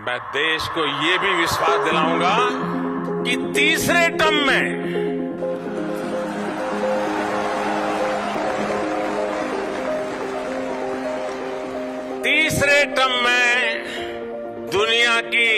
मैं देश को ये भी विश्वास दिलाऊंगा कि तीसरे टर्म में दुनिया की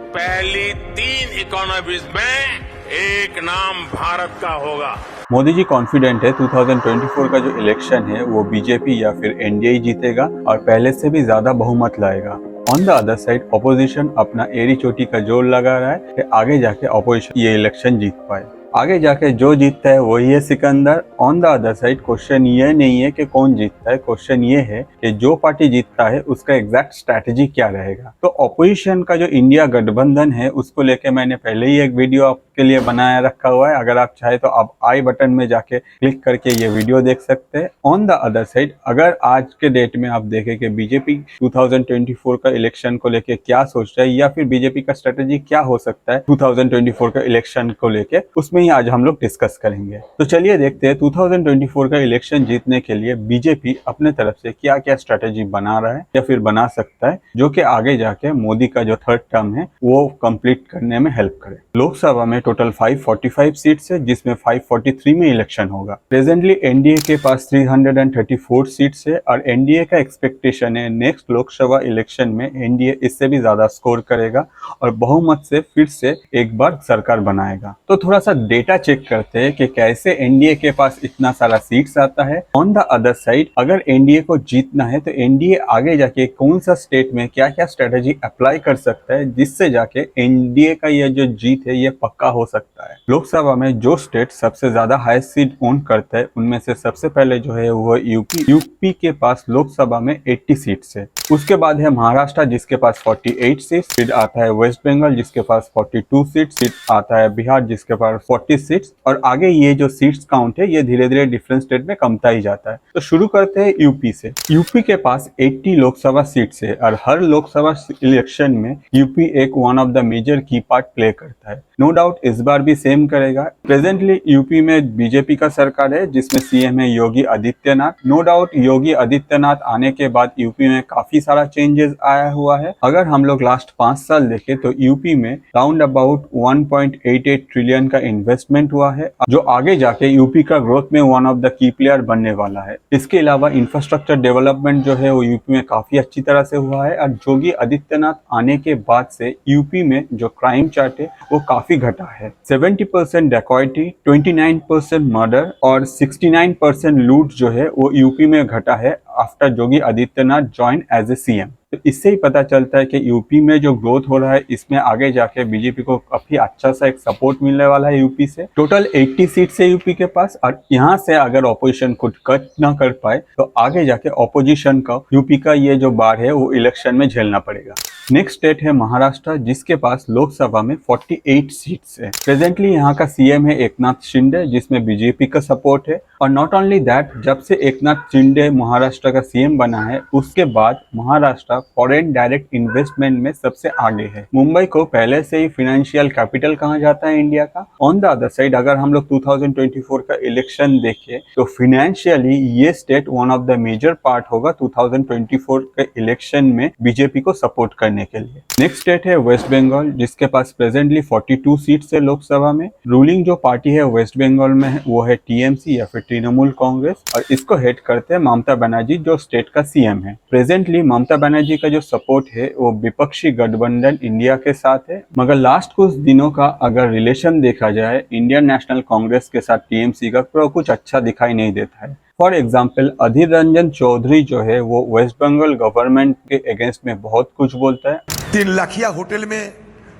पहली 3 इकोनॉमीज में एक नाम भारत का होगा। मोदी जी कॉन्फिडेंट है 2024 का जो इलेक्शन है वो बीजेपी या फिर एनडीए ही जीतेगा और पहले से भी ज्यादा बहुमत लाएगा। On the other side opposition अपना एड़ी चोटी का जोर लगा रहा है कि आगे जाके ऑपोजिशन ये इलेक्शन जीत पाए। आगे जाके जो जीतता है वही है Sikandar. On the other side question ये नहीं है कि कौन जीतता है, क्वेश्चन ये है कि जो पार्टी जीतता है उसका एग्जैक्ट स्ट्रैटेजी क्या रहेगा। तो ऑपोजिशन का जो इंडिया गठबंधन है उसको लेके मैंने पहले ही एक वीडियो आपके लिए बनाया रखा हुआ है। अगर आप चाहे तो आप आई बटन में जाके क्लिक करके ये वीडियो देख सकते हैं। ऑन द अदर साइड अगर आज के डेट में आप देखें कि बीजेपी 2024 का इलेक्शन को लेके क्या सोच रहा है या फिर बीजेपी का स्ट्रेटेजी क्या हो सकता है 2024 का इलेक्शन को लेके, उसमें ही आज हम लोग डिस्कस करेंगे। तो चलिए देखते हैं 2024 का इलेक्शन जीतने के लिए बीजेपी अपने तरफ से क्या क्या स्ट्रेटेजी बना रहा है या फिर बना सकता है, जो कि आगे जाके मोदी का जो थर्ड टर्म है वो कंप्लीट करने में हेल्प करे। लोकसभा में टोटल 545 सीट्स है जिसमें 543 में इलेक्शन होगा। प्रेजेंटली एनडीए के पास 334 सीट्स है और एनडीए का एक्सपेक्टेशन है नेक्स्ट लोकसभा इलेक्शन में एनडीए इससे भी ज्यादा स्कोर करेगा और बहुमत से फिर से एक बार सरकार बनाएगा। तो थोड़ा सा डेटा चेक करते हैं कि कैसे एनडीए के पास इतना सारा सीट्स आता है। ऑन द अदर साइड अगर एनडीए को जीतना है तो एनडीए आगे जाके कौन सा स्टेट में क्या क्या स्ट्रेटेजी अप्लाई कर सकता है जिससे जाके एनडीए का यह जो जीत है ये पक्का हो सकता है। लोकसभा में जो स्टेट सबसे ज्यादा हाईएस्ट सीट ओन करता है उनमें से सबसे पहले जो है वो यूपी के पास लोकसभा में 80 सीट्स है। उसके बाद है महाराष्ट्र जिसके पास 48 सीट्स, फिर आता है वेस्ट बंगाल जिसके पास 42 सीट्स, आता है बिहार जिसके पास 40 सीट्स और आगे ये जो सीट्स काउंट है ये धीरे धीरे डिफरेंट स्टेट में कमता ही जाता है। तो शुरू करते हैं यूपी से। यूपी के पास 80 लोकसभा सीट्स है और हर लोकसभा इलेक्शन में यूपी एक वन ऑफ द मेजर की पार्ट प्ले करता है। नो डाउट इस बार भी सेम करेगा। प्रेजेंटली यूपी में बीजेपी का सरकार है जिसमें सीएम है योगी आदित्यनाथ। नो डाउट योगी आदित्यनाथ आने के बाद यूपी में काफी सारा चेंजेस आया हुआ है। अगर हम लोग लास्ट 5 साल देखें तो यूपी में राउंड अबाउट 1.88 ट्रिलियन का इन्वेस्टमेंट हुआ है जो आगे जाके यूपी का ग्रोथ में one of the key player बनने वाला है। इसके अलावा इंफ्रास्ट्रक्चर डेवलपमेंट जो है वो यूपी में काफी अच्छी तरह से हुआ है और योगी आदित्यनाथ आने के बाद से यूपी में जो क्राइम चार्ट है वो काफी घटा है। 70% डकैती, 29% मर्डर और 69% लूट जो है वो यूपी में घटा है after Yogi Adityanath join as a CM. तो इससे ही पता चलता है कि यूपी में जो ग्रोथ हो रहा है इसमें आगे जाके बीजेपी को काफी अच्छा सा एक सपोर्ट मिलने वाला है यूपी से। टोटल 80 सीट्स है यूपी के पास और यहाँ से अगर ऑपोजिशन खुद कट ना कर पाए तो आगे जाके ऑपोजिशन का यूपी का ये जो बार है वो इलेक्शन में झेलना पड़ेगा। नेक्स्ट स्टेट है महाराष्ट्र जिसके पास लोकसभा में 48 सीट्स है। प्रेजेंटली यहाँ का सीएम है एकनाथ शिंदे जिसमें बीजेपी का सपोर्ट है और नॉट ओनली दैट, जब से एकनाथ शिंदे महाराष्ट्र का सीएम बना है उसके बाद महाराष्ट्र फॉरेन डायरेक्ट इन्वेस्टमेंट में सबसे आगे है। मुंबई को पहले से ही फाइनेंशियल कैपिटल कहा जाता है इंडिया का। ऑन द अदर साइड अगर हम लोग 2024 का इलेक्शन देखें तो फाइनेंशियली ये state one of the major part होगा 2024 के इलेक्शन में बीजेपी को सपोर्ट करने के लिए। नेक्स्ट स्टेट है वेस्ट बंगाल जिसके पास प्रेजेंटली 42 सीट्स है लोकसभा में। रूलिंग जो पार्टी है वेस्ट बंगाल में है वो है टीएमसी या फिर तृणमूल कांग्रेस और इसको हेड करते हैं ममता बनर्जी जो स्टेट का सीएम है। प्रेजेंटली ममता बनर्जी का जो सपोर्ट है वो विपक्षी गठबंधन इंडिया के साथ है, मगर लास्ट कुछ दिनों का अगर रिलेशन देखा जाए इंडियन नेशनल कांग्रेस के साथ टीएमसी का तो कुछ अच्छा दिखाई नहीं देता है। फॉर एग्जाम्पल अधीर रंजन चौधरी जो है वो वेस्ट बंगाल गवर्नमेंट के अगेंस्ट में बहुत कुछ बोलता है। 3 लाखिया होटल में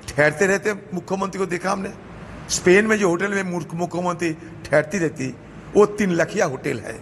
ठहरते रहते मुख्यमंत्री को देखा हमने। स्पेन में जो होटल में मुख्यमंत्री ठहरती रहती वो 3 लाखिया होटल है।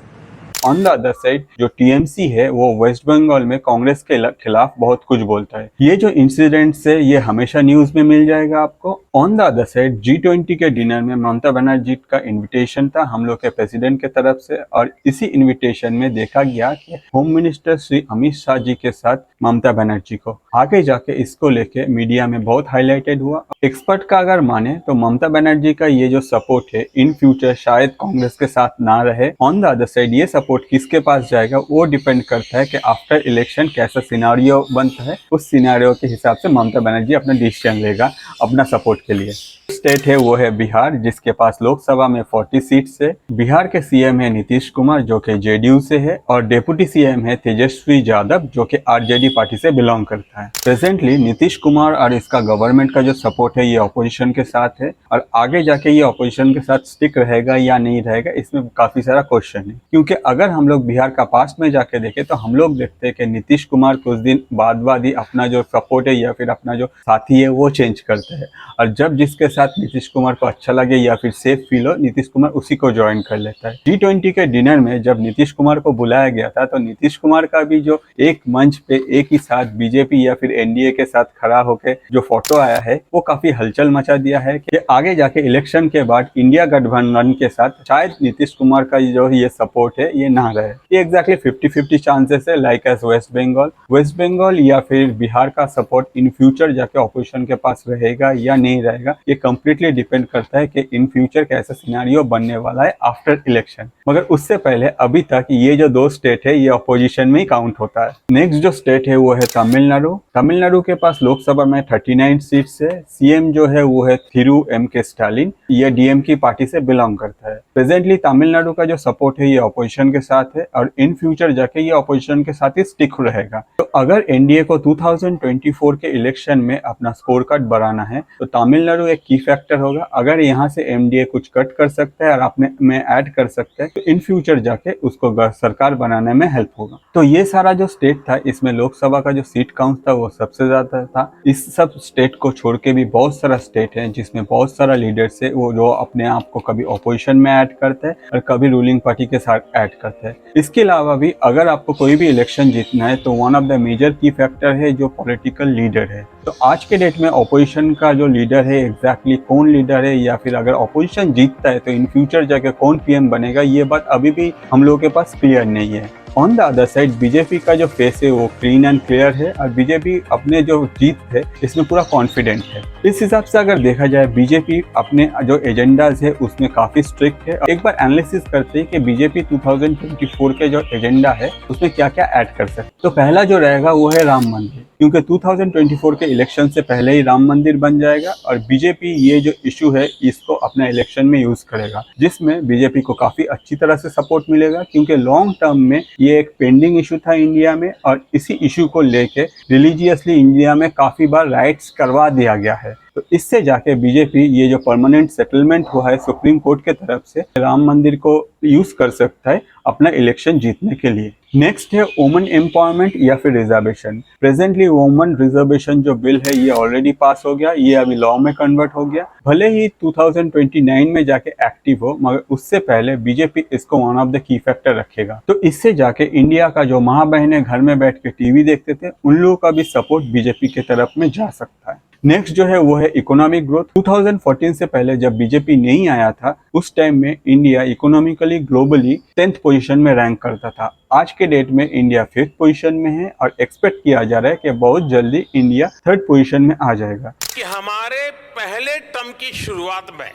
ऑन द अदर साइड जो टीएमसी है वो वेस्ट बंगाल में कांग्रेस के खिलाफ बहुत कुछ बोलता है। ये जो इंसिडेंट्स है ये हमेशा न्यूज में मिल जाएगा आपको। On the other side G20 के डिनर में ममता बनर्जी का इनविटेशन था हम लोग के प्रेसिडेंट के तरफ से और इसी इनविटेशन में देखा गया कि होम मिनिस्टर श्री अमित शाह जी के साथ ममता बनर्जी को आगे जाके इसको लेके मीडिया में बहुत हाईलाइटेड हुआ। एक्सपर्ट का अगर माने तो ममता बनर्जी का ये जो सपोर्ट है इन फ्यूचर शायद कांग्रेस के साथ ना रहे। ऑन द अदर साइड ये सपोर्ट सपोर्ट किसके पास जाएगा वो डिपेंड करता है कि आफ्टर इलेक्शन कैसा सिनारियो बनता है। उस सिनारियो के हिसाब से ममता बनर्जी अपना डिसीजन लेगा अपना सपोर्ट के लिए। स्टेट है वो है बिहार, जिसके पास लोकसभा में 40 सीट्स है। बिहार के सीएम है नीतीश कुमार जो कि जेडीयू से है, और डेप्यूटी सीएम है तेजस्वी यादव जो कि आरजेडी पार्टी से बिलोंग करता है। प्रेजेंटली नीतीश कुमार और इसका गवर्नमेंट का जो सपोर्ट है ये ऑपोजिशन के साथ है, और आगे जाके ये ऑपोजिशन के साथ स्टिक रहेगा या नहीं रहेगा इसमें काफी सारा क्वेश्चन है। क्योंकि अगर हम लोग बिहार का पास्ट में जाके देखें तो हम लोग देखते हैं कि नीतीश कुमार कुछ दिन बाद ही अपना जो सपोर्ट है या फिर अपना जो साथी है वो चेंज करते हैं, और जब जिसके साथ नीतीश कुमार को अच्छा लगे या फिर सेफ फील हो नीतीश कुमार उसी को ज्वाइन कर लेता है। G20 के डिनर में जब नीतीश कुमार को बुलाया गया था तो नीतीश कुमार का भी जो एक मंच पे एक ही साथ बीजेपी या फिर एनडीए के साथ खड़ा होकर जो फोटो आया है वो काफी हलचल मचा दिया है कि आगे जाके इलेक्शन के बाद इंडिया गठबंधन के साथ शायद नीतीश कुमार का जो ये सपोर्ट है ये ना रहे। ये एग्जैक्टली 50-50 चांसेस है, लाइक एज वेस्ट बंगाल या फिर बिहार का सपोर्ट इन फ्यूचर जाके ऑपोजिशन के पास रहेगा या नहीं रहेगा ये कंप्लीटली डिपेंड करता है कि इन फ्यूचर कैसा सिनेरियो बनने वाला है आफ्टर इलेक्शन। मगर उससे पहले अभी तक ये जो दो स्टेट है ये ऑपोजिशन में ही काउंट होता है। नेक्स्ट जो स्टेट है वो है तमिलनाडु के पास लोकसभा में 39 सीट्स है। सीएम जो है वो है थिरु M.K. स्टालिन, ये डीएमके पार्टी से बिलोंग करता है। प्रेजेंटली तमिलनाडु का जो सपोर्ट है ये ऑपोजिशन के साथ है, और इन फ्यूचर जाके ये ऑपोजिशन के साथ ही स्टिक रहेगा। तो अगर एनडीए को 2024 के इलेक्शन में अपना स्कोर कार्ड बढ़ाना है तो तमिलनाडु एक की फैक्टर होगा। अगर यहाँ से एनडीए कुछ कट कर सकता है और अपने में ऐड कर सकता है तो इन फ्यूचर जाके उसको सरकार बनाने में हेल्प होगा। तो ये सारा जो स्टेट था इसमें लोकसभा का जो सीट काउंट था वो सबसे ज्यादा था। इस सब स्टेट को छोड़ के भी बहुत सारा स्टेट है जिसमें बहुत सारा लीडर्स है वो जो अपने आप को कभी ऑपोजिशन में ऐड करते हैं और कभी रूलिंग पार्टी के साथ ऐड करते हैं। इसके अलावा भी अगर आपको कोई भी इलेक्शन जीतना है तो वन ऑफ द मेजर की फैक्टर है जो पॉलिटिकल लीडर है। तो आज के डेट में ऑपोजिशन का जो लीडर है एग्जैक्टली कौन लीडर है, या फिर अगर ऑपोजिशन जीतता है तो इन फ्यूचर जाके कौन पीएम बनेगा, ये बात अभी भी हम लोगों के पास क्लियर नहीं है। On the other side BJP का जो फेस है वो क्लीन एंड क्लियर है, और बीजेपी अपने जो जीत है इसमें पूरा कॉन्फिडेंट है। इस हिसाब से अगर देखा जाए बीजेपी अपने जो एजेंडाज है उसमें काफी स्ट्रिक्ट है। एक बार एनालिसिस करते हैं कि बीजेपी 2024 के जो एजेंडा है उसमें क्या क्या ऐड कर सकते। तो पहला जो रहेगा वो है राम मंदिर, क्योंकि 2024 के इलेक्शन से पहले ही राम मंदिर बन जाएगा, और बीजेपी ये जो इशू है इसको अपना इलेक्शन में यूज करेगा, जिसमें बीजेपी को काफी अच्छी तरह से सपोर्ट मिलेगा। क्योंकि लॉन्ग टर्म में ये एक पेंडिंग इशू था इंडिया में, और इसी इशू को लेके रिलीजियसली इंडिया में काफी बार राइट्स करवा दिया गया है। तो इससे जाके बीजेपी ये जो परमानेंट सेटलमेंट हुआ है सुप्रीम कोर्ट के तरफ से राम मंदिर को यूज कर सकता है अपना इलेक्शन जीतने के लिए। नेक्स्ट है वुमेन एम्पावरमेंट या फिर रिजर्वेशन। प्रेजेंटली वुमेन रिजर्वेशन जो बिल है ये ऑलरेडी पास हो गया, ये अभी लॉ में कन्वर्ट हो गया। भले ही 2029 में जाके एक्टिव हो, मगर उससे पहले बीजेपी इसको one of the key factor रखेगा। तो इससे जाके इंडिया का जो माँ बहनें घर में बैठ के टीवी देखते थे उन लोगों का भी सपोर्ट बीजेपी के तरफ में जा सकता है। नेक्स्ट जो है वो है इकोनॉमिक ग्रोथ। 2014 से पहले जब बीजेपी नहीं आया था उस टाइम में India economically globally 10th position में रैंक करता था। आज के डेट में इंडिया 5th पोजीशन में है, और एक्सपेक्ट किया जा रहा है कि बहुत जल्दी इंडिया 3rd पोजीशन में आ जाएगा। कि हमारे पहले टर्म की शुरुआत में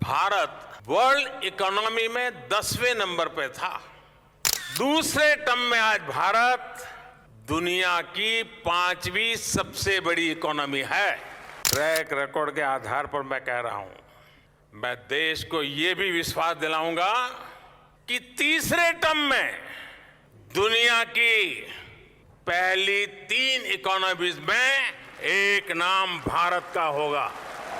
भारत वर्ल्ड इकोनॉमी में 10वें नंबर पे था। दूसरे टर्म में आज भारत दुनिया की 5वीं सबसे बड़ी इकोनॉमी है। ट्रैक रिकॉर्ड के आधार पर मैं कह रहा हूं, मैं देश को यह भी विश्वास दिलाऊंगा कि तीसरे टर्म में दुनिया की पहली 3 इकोनॉमीज में एक नाम भारत का होगा।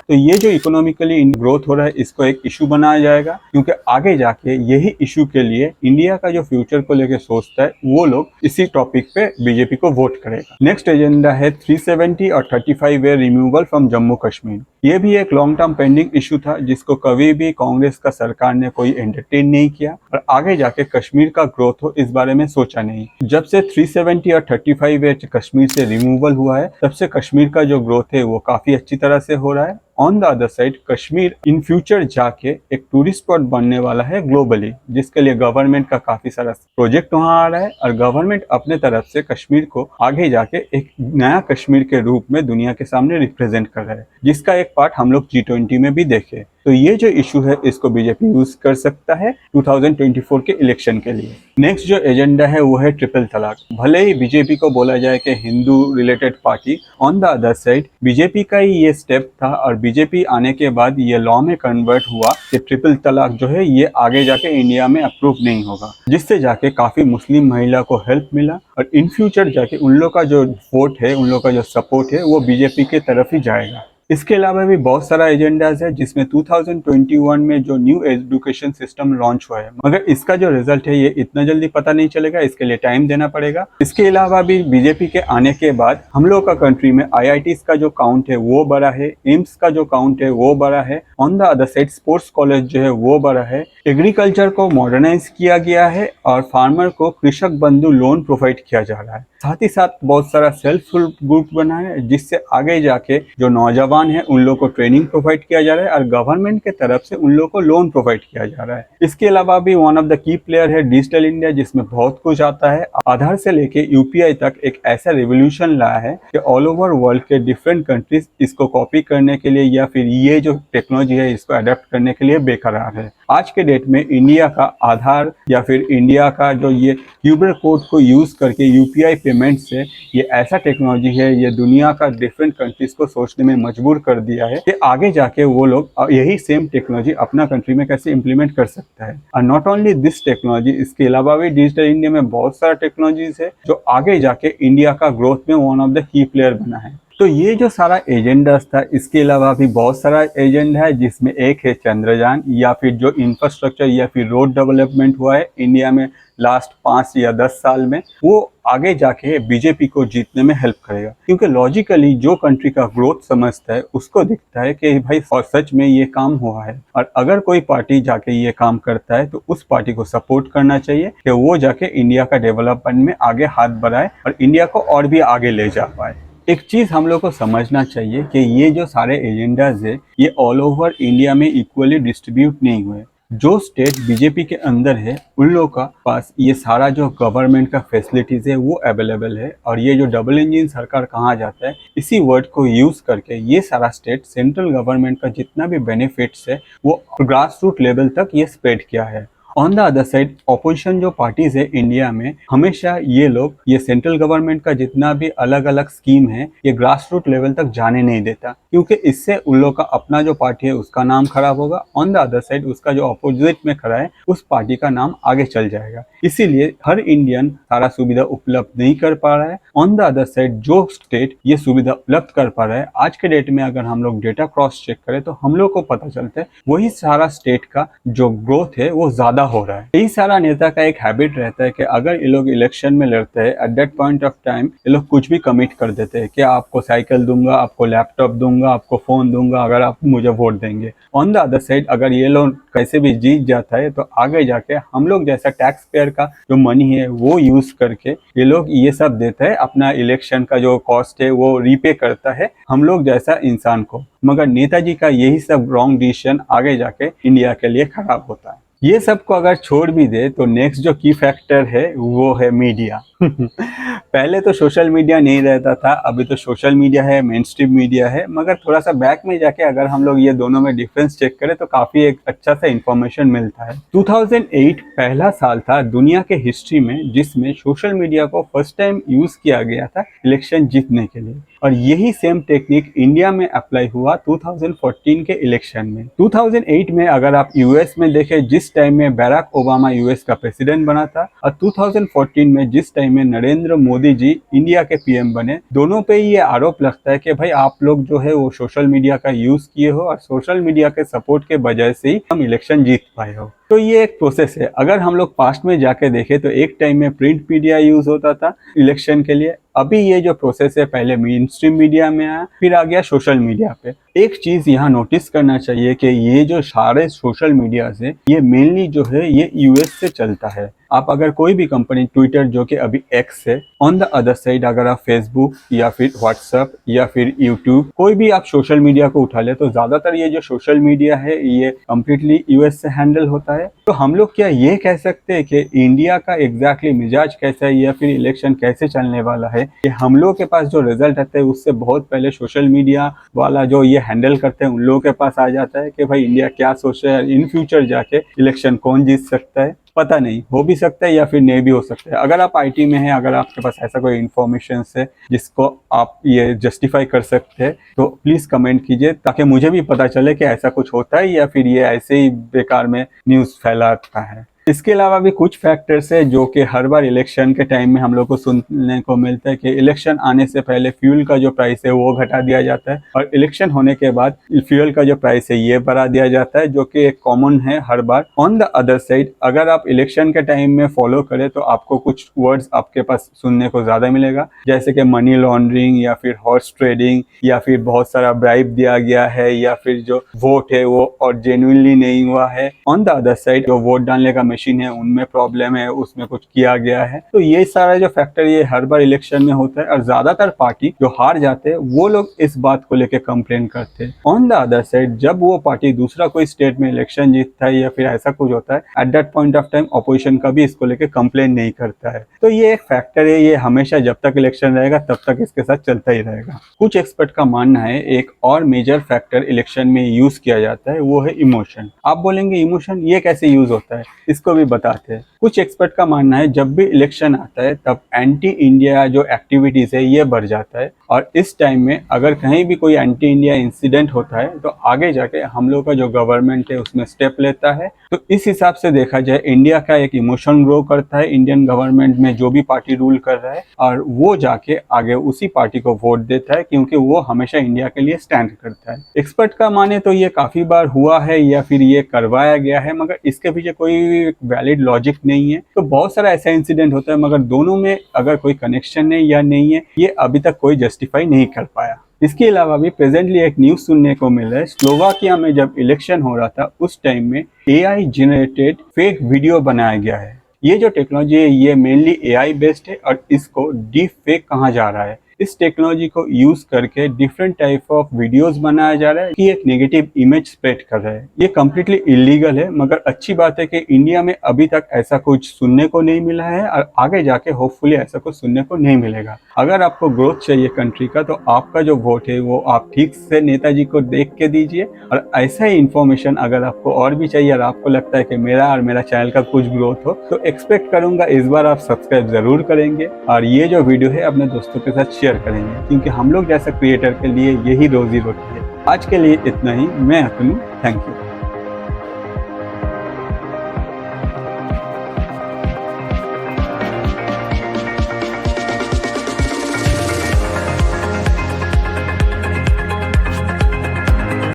तो ये जो इकोनॉमिकली ग्रोथ हो रहा है इसको एक इशू बनाया जाएगा, क्योंकि आगे जाके यही इशू के लिए इंडिया का जो फ्यूचर को लेके सोचता है वो लोग इसी टॉपिक पे बीजेपी को वोट करेगा। नेक्स्ट एजेंडा है 370 और 35A removal from Jammu Kashmir. ये भी एक लॉन्ग टर्म पेंडिंग इशू था जिसको कभी भी कांग्रेस का सरकार ने कोई एंटरटेन नहीं किया, और आगे जाके कश्मीर का ग्रोथ हो इस बारे में सोचा नहीं। जब से 370 और 35A कश्मीर से रिमूवल हुआ है तब से कश्मीर का जो ग्रोथ है वो काफी अच्छी तरह से हो रहा है। On the other side Kashmir in future जाके एक टूरिस्ट स्पॉट बनने वाला है ग्लोबली, जिसके लिए गवर्नमेंट का काफी सारा प्रोजेक्ट वहां आ रहा है, और गवर्नमेंट अपने तरफ से कश्मीर को आगे जाके एक नया कश्मीर के रूप में दुनिया के सामने रिप्रेजेंट कर रहा है, जिसका एक पार्ट हम लोग G20 में भी देखे। तो ये जो इशू है इसको बीजेपी यूज कर सकता है 2024 के इलेक्शन के लिए। नेक्स्ट जो एजेंडा है वो है ट्रिपल तलाक। भले ही बीजेपी को बोला जाए कि Hindu related party, on the other side BJP का ही ये स्टेप था और बीजेपी आने के बाद ये लॉ में कन्वर्ट हुआ कि ट्रिपल तलाक जो है ये आगे जाके इंडिया में अप्रूव नहीं होगा, जिससे जाके काफी मुस्लिम महिला को हेल्प मिला और इन फ्यूचर जाके उन लोग का जो वोट है, उन लोग का जो सपोर्ट है वो बीजेपी के तरफ ही जाएगा। इसके अलावा भी बहुत सारा एजेंडाज है जिसमें 2021 में जो न्यू एजुकेशन सिस्टम लॉन्च हुआ है, मगर इसका जो रिजल्ट है ये इतना जल्दी पता नहीं चलेगा, इसके लिए टाइम देना पड़ेगा। इसके अलावा भी बीजेपी के आने के बाद हम लोग का कंट्री में IITs का जो काउंट है वो बढ़ा है, एम्स का जो काउंट है वो बढ़ा है, on the other side sports college जो है वो बढ़ा है, एग्रीकल्चर को मॉडर्नाइज किया गया है और फार्मर को कृषक बंधु लोन प्रोवाइड किया जा रहा है। साथ ही साथ बहुत सारा सेल्फ हेल्प ग्रुप बना है जिससे आगे जाके जो नौजवान है उन लोगों को ट्रेनिंग प्रोवाइड किया जा रहा है और गवर्नमेंट के तरफ से उन लोगों को लोन प्रोवाइड किया जा रहा है। इसके अलावा भी one of the key player है डिजिटल इंडिया, जिसमें बहुत कुछ आता है। आधार से लेके UPI तक एक ऐसा रिवोल्यूशन लाया है कि ऑल ओवर वर्ल्ड के डिफरेंट कंट्रीज इसको कॉपी करने के लिए या फिर ये जो टेक्नोलॉजी है इसको अडेप्ट करने के लिए बेकरार है। आज के डेट में इंडिया का आधार या फिर इंडिया का जो ये QR कोड को यूज करके UPI पेमेंट से ये ऐसा टेक्नोलॉजी है, ये दुनिया का डिफरेंट कंट्रीज को सोचने में मजबूर कर दिया है कि आगे जाके वो लोग यही सेम टेक्नोलॉजी अपना कंट्री में कैसे इम्प्लीमेंट कर सकता है। और नॉट ओनली दिस टेक्नोलॉजी, इसके अलावा भी डिजिटल इंडिया में बहुत सारा टेक्नोलॉजीज है जो आगे जाके इंडिया का ग्रोथ में one of the key player बना है। तो ये जो सारा एजेंडा था, इसके अलावा भी बहुत सारा एजेंडा है जिसमें एक है चंद्रयान या फिर जो इंफ्रास्ट्रक्चर या फिर रोड डेवलपमेंट हुआ है इंडिया में लास्ट 5 या 10 साल में, वो आगे जाके बीजेपी को जीतने में हेल्प करेगा। क्योंकि लॉजिकली जो कंट्री का ग्रोथ समझता है उसको दिखता है कि भाई और सच में ये काम हुआ है, और अगर कोई पार्टी जाके ये काम करता है तो उस पार्टी को सपोर्ट करना चाहिए कि वो जाके इंडिया का डेवलपमेंट में आगे हाथ बढ़ाए और इंडिया को और भी आगे ले जा पाए। एक चीज हम लोग को समझना चाहिए कि ये जो सारे एजेंडाज है ये ऑल ओवर इंडिया में इक्वली डिस्ट्रीब्यूट नहीं हुए। जो स्टेट बीजेपी के अंदर है उन लोगों का पास ये सारा जो गवर्नमेंट का फैसिलिटीज है वो अवेलेबल है, और ये जो डबल इंजन सरकार कहा जाता है इसी वर्ड को यूज करके ये सारा स्टेट सेंट्रल गवर्नमेंट का जितना भी बेनिफिट्स है वो ग्रास रूट लेवल तक ये स्प्रेड किया है। On the other side opposition जो पार्टीज है इंडिया में, हमेशा ये लोग ये सेंट्रल गवर्नमेंट का जितना भी अलग अलग स्कीम है ये ग्रास रूट लेवल तक जाने नहीं देता, क्योंकि इससे उन लोग का अपना जो पार्टी है उसका नाम खराब होगा। ऑन द अदर साइड उसका जो अपोजिट में खड़ा है उस पार्टी का नाम आगे चल जाएगा। इसीलिए हर इंडियन सारा सुविधा उपलब्ध नहीं कर पा रहा है। ऑन द अदर साइड जो स्टेट ये सुविधा उपलब्ध कर पा रहा है, आज के डेट में अगर हम लोग डेटा क्रॉस चेक करें तो हम लोग को पता चलता है वही सारा स्टेट का जो ग्रोथ है वो ज्यादा हो रहा है। यही सारा नेता का एक हैबिट रहता है कि अगर ये लोग इलेक्शन में लड़ते हैं at that point of time ये लोग कुछ भी कमिट कर देते हैं कि आपको साइकिल दूंगा, आपको लैपटॉप दूंगा, आपको फोन दूंगा अगर आप मुझे वोट देंगे। ऑन द अदर साइड अगर ये लोग कैसे भी जीत जाता है तो आगे जाके हम लोग जैसा टैक्स पेयर का जो मनी है वो यूज करके ये लोग ये सब देता है, अपना इलेक्शन का जो कॉस्ट है वो रीपे करता है हम लोग जैसा इंसान को। मगर नेताजी का यही सब रॉन्ग डिसीजन आगे जाके इंडिया के लिए खराब होता है। ये सब को अगर छोड़ भी दे तो नेक्स्ट जो की फैक्टर है वो है मीडिया। पहले तो सोशल मीडिया नहीं रहता था, अभी तो सोशल मीडिया है, मेन स्ट्रीम मीडिया है, मगर थोड़ा सा बैक में जाके अगर हम लोग ये दोनों में डिफरेंस चेक करें तो काफी एक अच्छा सा इंफॉर्मेशन मिलता है। 2008 पहला साल था दुनिया के हिस्ट्री में जिसमें सोशल मीडिया को फर्स्ट टाइम यूज किया गया था इलेक्शन जीतने के लिए, और यही सेम टेक्निक इंडिया में अप्लाई हुआ 2014 के इलेक्शन में। 2008 में अगर आप यूएस में देखें जिस टाइम में बैराक ओबामा यूएस का प्रेसिडेंट बना था, और 2014 में जिस टाइम में नरेंद्र मोदी जी इंडिया के पीएम बने, दोनों पे ये आरोप लगता है कि भाई आप लोग जो है वो सोशल मीडिया का यूज किए हो और सोशल मीडिया के सपोर्ट के वजह से ही हम इलेक्शन जीत पाए हो। तो ये एक प्रोसेस है। अगर हम लोग पास्ट में जाके देखें तो एक टाइम में प्रिंट मीडिया यूज होता था इलेक्शन के लिए, अभी ये जो प्रोसेस है पहले मेन स्ट्रीम मीडिया में आया फिर आ गया सोशल मीडिया पे। एक चीज यहाँ नोटिस करना चाहिए कि ये जो सारे सोशल मीडिया है ये मेनली जो है ये यूएस से चलता है। आप अगर कोई भी कंपनी, ट्विटर जो कि अभी एक्स है, ऑन द अदर साइड अगर आप फेसबुक या फिर व्हाट्सएप या फिर यूट्यूब कोई भी आप सोशल मीडिया को उठा ले तो ज्यादातर ये जो सोशल मीडिया है ये कम्प्लीटली यूएस से हैंडल होता है। तो हम लोग क्या ये कह सकते हैं कि इंडिया का एग्जैक्टली मिजाज कैसा है या फिर इलेक्शन कैसे चलने वाला है कि हम लोग के पास जो रिजल्ट आता है उससे बहुत पहले सोशल मीडिया वाला जो ये हैंडल करते हैं उन लोगों के पास आ जाता है कि भाई इंडिया क्या सोच रहा है, इन फ्यूचर जाके इलेक्शन कौन जीत सकता है, पता नहीं, हो भी सकता है या फिर नहीं भी हो सकता है। अगर आप आईटी में हैं, अगर आपके पास ऐसा कोई इन्फॉर्मेशन है जिसको आप ये जस्टिफाई कर सकते हैं तो प्लीज़ कमेंट कीजिए, ताकि मुझे भी पता चले कि ऐसा कुछ होता है या फिर ये ऐसे ही बेकार में न्यूज़ फैलाता है। इसके अलावा भी कुछ फैक्टर्स है जो कि हर बार इलेक्शन के टाइम में हम लोग को सुनने को मिलता है कि इलेक्शन आने से पहले फ्यूल का जो प्राइस है वो घटा दिया जाता है और इलेक्शन होने के बाद फ्यूल का जो प्राइस है ये बढ़ा दिया जाता है, जो कि एक कॉमन है हर बार। ऑन द अदर साइड, अगर आप इलेक्शन के टाइम में फॉलो करें तो आपको कुछ वर्ड्स आपके पास सुनने को ज़्यादा मिलेगा, जैसे कि मनी लॉन्ड्रिंग या फिर हॉर्स ट्रेडिंग या फिर बहुत सारा ब्राइब दिया गया है या फिर जो वोट है वो और जेन्युइनली नहीं हुआ है। ऑन द अदर साइड, जो वोट डालने का मशीन है उनमें प्रॉब्लम है, उसमें कुछ किया गया है। तो ये सारा जो फैक्टर ये हर बार इलेक्शन में होता है और ज्यादातर पार्टी जो हार जाते हैं वो लोग इस बात को लेकर कंप्लेन करते हैं। ऑन द अदर साइड, जब वो पार्टी दूसरा कोई स्टेट में इलेक्शन जीतता है या फिर ऐसा कुछ होता है, at that point of time opposition का भी इसको लेकर कंप्लेन नहीं करता है। तो ये एक फैक्टर है, ये हमेशा जब तक इलेक्शन रहेगा तब तक इसके साथ चलता ही रहेगा। कुछ एक्सपर्ट का मानना है एक और मेजर फैक्टर इलेक्शन में यूज किया जाता है वो है इमोशन। आप बोलेंगे इमोशन ये कैसे यूज होता है, इसको भी बताते हैं। कुछ एक्सपर्ट का मानना है जब भी इलेक्शन आता है तब एंटी इंडिया जो एक्टिविटीज है ये बढ़ जाता है और इस टाइम में अगर कहीं भी कोई एंटी इंडिया इंसिडेंट होता है तो आगे जाके हम लोग का जो गवर्नमेंट है उसमें स्टेप लेता है। तो इस हिसाब से देखा जाए इंडिया का एक इमोशन ग्रो करता है इंडियन गवर्नमेंट में जो भी पार्टी रूल कर रहा है, और वो जाके आगे उसी पार्टी को वोट देता है क्योंकि वो हमेशा इंडिया के लिए स्टैंड करता है। एक्सपर्ट का माने तो ये काफी बार हुआ है या फिर ये करवाया गया है, मगर इसके पीछे कोई वैलिड लॉजिक नहीं है। तो बहुत सारा ऐसा इंसिडेंट होता है मगर दोनों में अगर कोई कनेक्शन है या नहीं है ये अभी तक कोई जस्टिफाई नहीं कर पाया। इसके अलावा भी प्रेजेंटली एक न्यूज सुनने को मिल रहा है, स्लोवाकिया में जब इलेक्शन हो रहा था उस टाइम में AI जनरेटेड फेक वीडियो बनाया गया है। ये जो टेक्नोलॉजी है ये मेनली AI बेस्ड है और इसको डीप फेक कहा जा रहा है। इस टेक्नोलॉजी को यूज करके डिफरेंट टाइप ऑफ वीडियोस बनाया जा रहा है कि एक नेगेटिव इमेज स्प्रेड कर रहा है। ये कम्प्लीटली इलीगल है, मगर अच्छी बात है कि इंडिया में अभी तक ऐसा कुछ सुनने को नहीं मिला है और आगे जाके होपफुली ऐसा कुछ सुनने को नहीं मिलेगा। अगर आपको ग्रोथ चाहिए कंट्री का तो आपका जो वोट है वो आप ठीक से नेताजी को देख के दीजिए। और ऐसा ही इन्फॉर्मेशन अगर आपको और भी चाहिए और आपको लगता है कि मेरा और मेरा चैनल का कुछ ग्रोथ हो तो एक्सपेक्ट करूंगा इस बार आप सब्सक्राइब जरूर करेंगे और ये जो वीडियो है अपने दोस्तों के साथ शेयर करेंगे, क्योंकि हम लोग जैसा क्रिएटर के लिए यही रोजी रोटी है। आज के लिए इतना ही। मैं अतुल, थैंक यू।